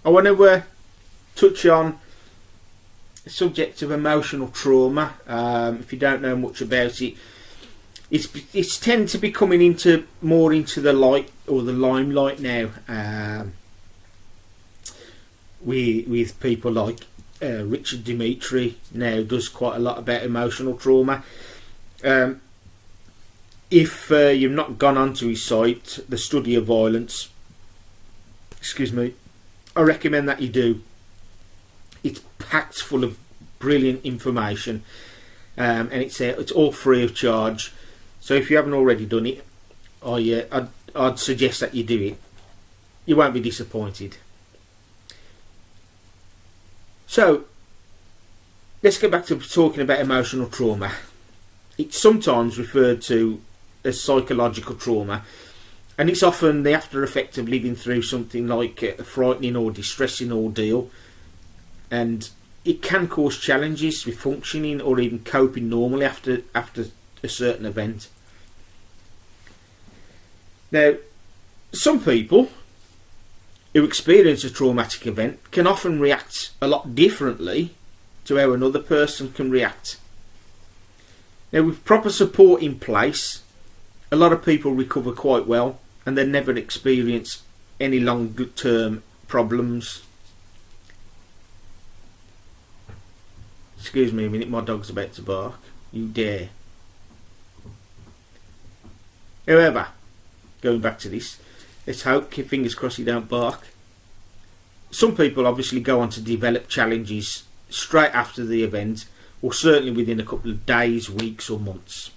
I want to touch on the subject of emotional trauma. If you don't know much about it, it's tend to be coming more into the light or the limelight now, with people like Richard Dimitri now does quite a lot about emotional trauma. If you've not gone onto his site, The Study of Violence, I recommend that you do. It's packed full of brilliant information, and it's all free of charge. So if you haven't already done it, I'd suggest that you do it. You won't be disappointed. So let's get back to talking about emotional trauma. It's sometimes referred to as psychological trauma, and it's often the after effect of living through something like a frightening or distressing ordeal, and it can cause challenges with functioning or even coping normally after a certain event. Now, some people who experience a traumatic event can often react a lot differently to how another person can react. Now, with proper support in place, a lot of people recover quite well and they never experience any long-term problems. Excuse me a minute, my dog's about to bark. You dare. However, going back to this, let's hope, keep fingers crossed, you don't bark. Some people obviously go on to develop challenges straight after the event, or certainly within a couple of days, weeks or months.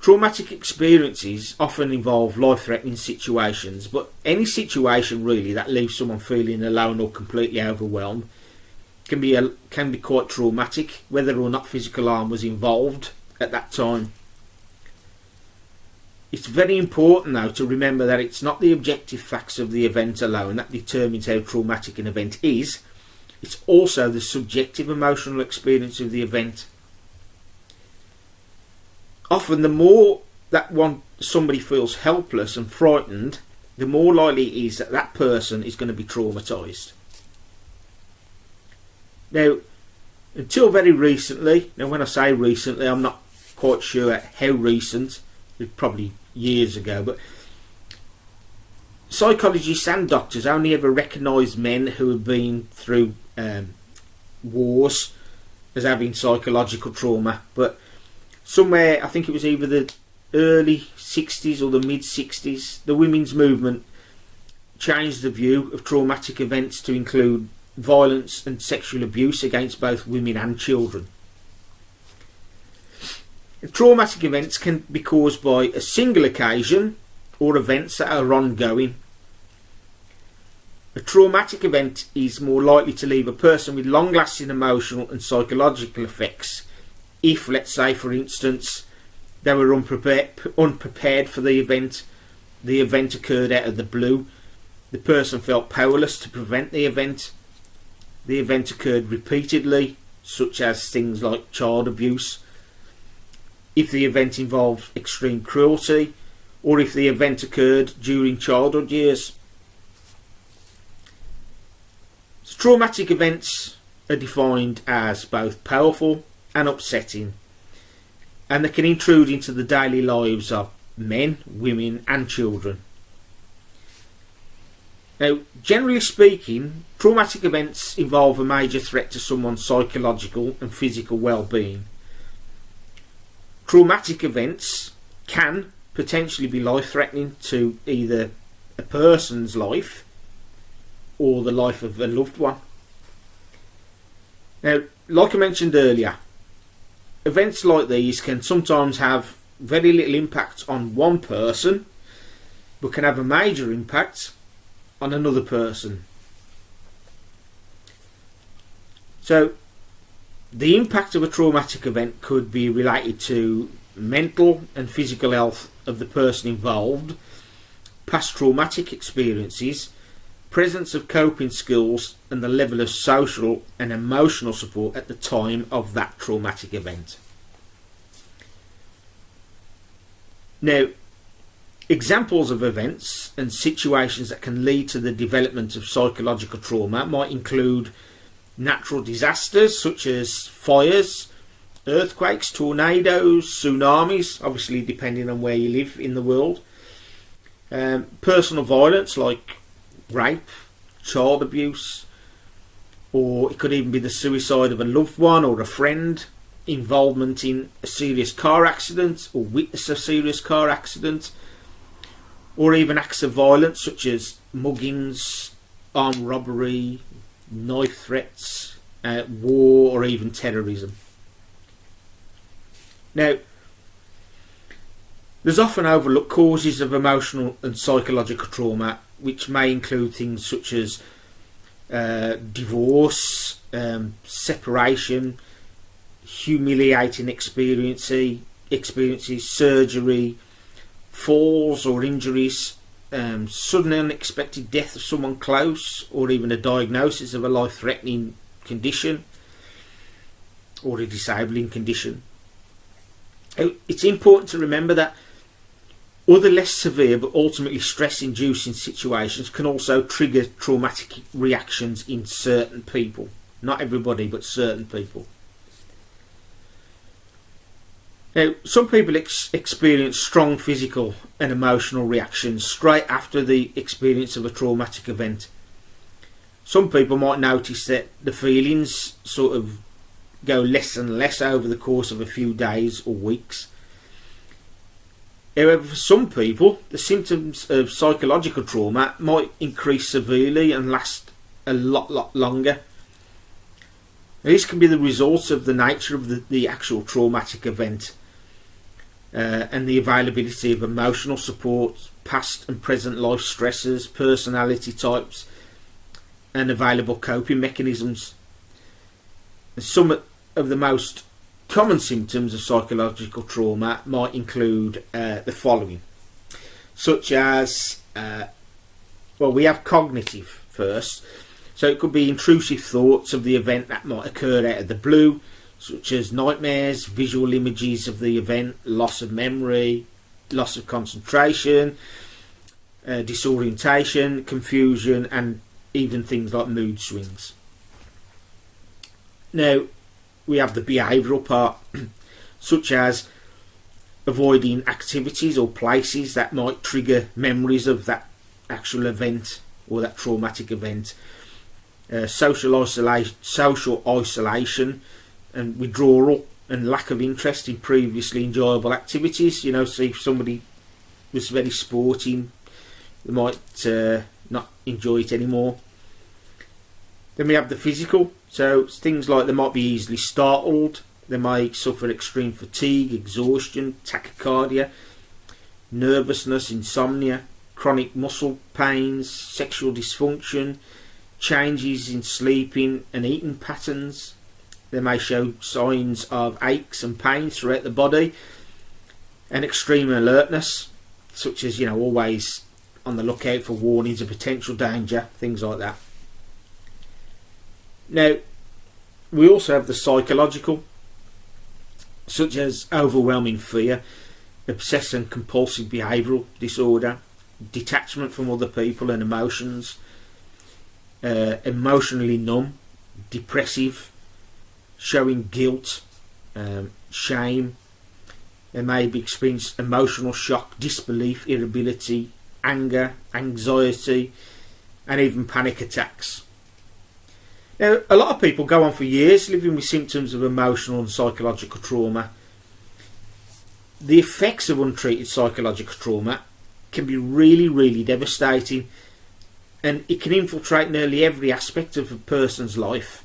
Traumatic experiences often involve life-threatening situations, but any situation really that leaves someone feeling alone or completely overwhelmed can be quite traumatic, whether or not physical harm was involved at that time. It's very important though to remember that it's not the objective facts of the event alone that determines how traumatic an event is. It's also the subjective emotional experience of the event. Often the more that somebody feels helpless and frightened, the more likely it is that that person is going to be traumatised. Now, until very recently, now when I say recently, I'm not quite sure how recent, it's probably years ago, but psychologists and doctors only ever recognised men who had been through wars as having psychological trauma. But somewhere, I think it was either the early 60s or the mid 60s, the women's movement changed the view of traumatic events to include violence and sexual abuse against both women and children. Traumatic events can be caused by a single occasion or events that are ongoing. A traumatic event is more likely to leave a person with long-lasting emotional and psychological effects if, let's say for instance, they were unprepared for the event occurred out of the blue, the person felt powerless to prevent the event occurred repeatedly, such as things like child abuse, if the event involved extreme cruelty, or if the event occurred during childhood years. So, traumatic events are defined as both powerful and upsetting, and they can intrude into the daily lives of men, women and children. Now, generally speaking, traumatic events involve a major threat to someone's psychological and physical well-being. Traumatic events can potentially be life-threatening to either a person's life or the life of a loved one. Now, like I mentioned earlier, events like these can sometimes have very little impact on one person, but can have a major impact on another person. So, the impact of a traumatic event could be related to mental and physical health of the person involved, past traumatic experiences, presence of coping skills, and the level of social and emotional support at the time of that traumatic event. Now, Examples of events and situations that can lead to the development of psychological trauma might include natural disasters such as fires, earthquakes, tornadoes, tsunamis, obviously depending on where you live in the world. Personal violence like rape, child abuse, or it could even be the suicide of a loved one or a friend, involvement in a serious car accident or witness a serious car accident, or even acts of violence such as muggings, armed robbery, knife threats, war, or even terrorism. Now, there's often overlooked causes of emotional and psychological trauma, which may include things such as divorce, separation, humiliating experiences, surgery, falls or injuries, sudden unexpected death of someone close, or even a diagnosis of a life-threatening condition or a disabling condition. It's important to remember that other less severe but ultimately stress-inducing situations can also trigger traumatic reactions in certain people. Not everybody, but certain people. Now, some people experience strong physical and emotional reactions straight after the experience of a traumatic event. Some people might notice that the feelings sort of go less and less over the course of a few days or weeks. However, for some people, the symptoms of psychological trauma might increase severely and last a lot longer. Now, this can be the result of the nature of the actual traumatic event and the availability of emotional support, past and present life stresses, personality types, and available coping mechanisms. And some of the most common symptoms of psychological trauma might include the following, such as, we have cognitive first. So it could be intrusive thoughts of the event that might occur out of the blue, such as nightmares, visual images of the event, loss of memory, loss of concentration, disorientation, confusion, and even things like mood swings. Now, we have the behavioural part, such as avoiding activities or places that might trigger memories of that actual event or that traumatic event. Social isolation and withdrawal and lack of interest in previously enjoyable activities. You know, so if somebody was very sporting, they might not enjoy it anymore. Then we have the physical, so things like they might be easily startled, they may suffer extreme fatigue, exhaustion, tachycardia, nervousness, insomnia, chronic muscle pains, sexual dysfunction, changes in sleeping and eating patterns. They may show signs of aches and pains throughout the body, and extreme alertness, such as, always on the lookout for warnings of potential danger, things like that. Now, we also have the psychological, such as overwhelming fear, obsessive compulsive behavioural disorder, detachment from other people and emotions, emotionally numb, depressive, showing guilt, shame. They may be experiencing emotional shock, disbelief, irritability, anger, anxiety, and even panic attacks. Now, a lot of people go on for years living with symptoms of emotional and psychological trauma. The effects of untreated psychological trauma can be really, really devastating, and it can infiltrate nearly every aspect of a person's life.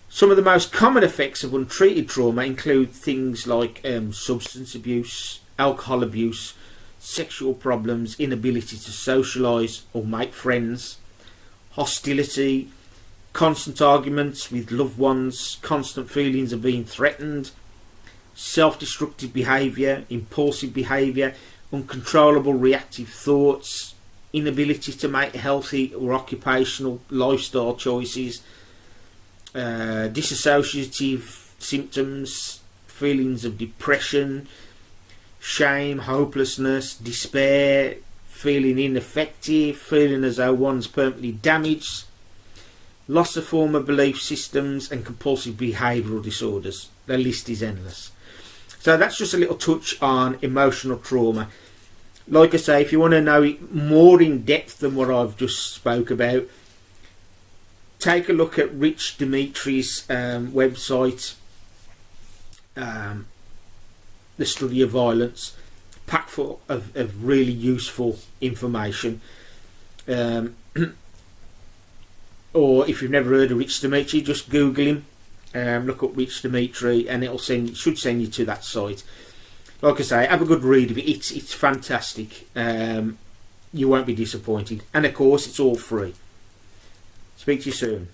Some of the most common effects of untreated trauma include things like substance abuse, alcohol abuse, sexual problems, inability to socialise or make friends, hostility, constant arguments with loved ones, constant feelings of being threatened, self-destructive behaviour, impulsive behaviour, uncontrollable reactive thoughts, inability to make healthy or occupational lifestyle choices, dissociative symptoms, feelings of depression, shame, hopelessness, despair, feeling ineffective, feeling as though one's permanently damaged, loss of former belief systems, and compulsive behavioural disorders. The list is endless. So that's just a little touch on emotional trauma. Like I say, if you want to know it more in depth than what I've just spoke about, take a look at Rich Dimitri's website, The Study of Violence, packed full of really useful information. Or if you've never heard of Rich Dimitri, just Google him, look up Rich Dimitri, and it should send you to that site. Like I say, have a good read of it. It's fantastic. You won't be disappointed, and of course, it's all free. Speak to you soon.